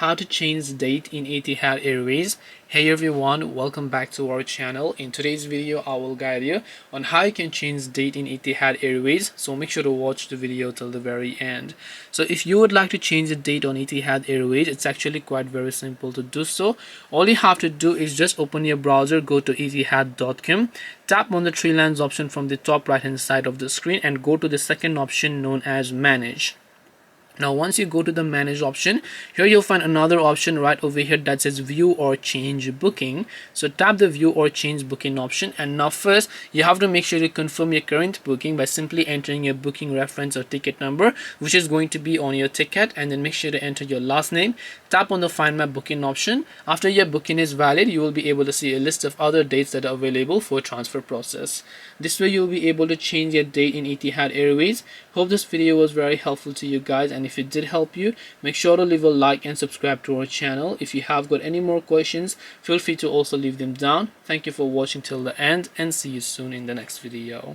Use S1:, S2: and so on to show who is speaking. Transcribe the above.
S1: how to change the date in Etihad Airways. Hey everyone, welcome back to our channel. In today's video I will guide you on how you can change the date in Etihad Airways, so make sure to watch the video till the very end. So if you would like to change the date on Etihad Airways, it's actually quite very simple to do so. All you have to do is just open your browser, go to etihad.com, tap on the three lines option from the top right hand side of the screen and go to the second option known as manage. Now once you go to the manage option, here you'll find another option right over here that says view or change booking. So tap the view or change booking option, and now first you have to make sure to confirm your current booking by simply entering your booking reference or ticket number, which is going to be on your ticket, and then make sure to enter your last name. Tap on the find my booking option. After your booking is valid, you will be able to see a list of other dates that are available for transfer process. This way you'll be able to change your date in Etihad Airways. Hope this video was very helpful to you guys, and if it did help you, make sure to leave a like and subscribe to our channel. If you have got any more questions, feel free to also leave them down. Thank you for watching till the end, and see you soon in the next video.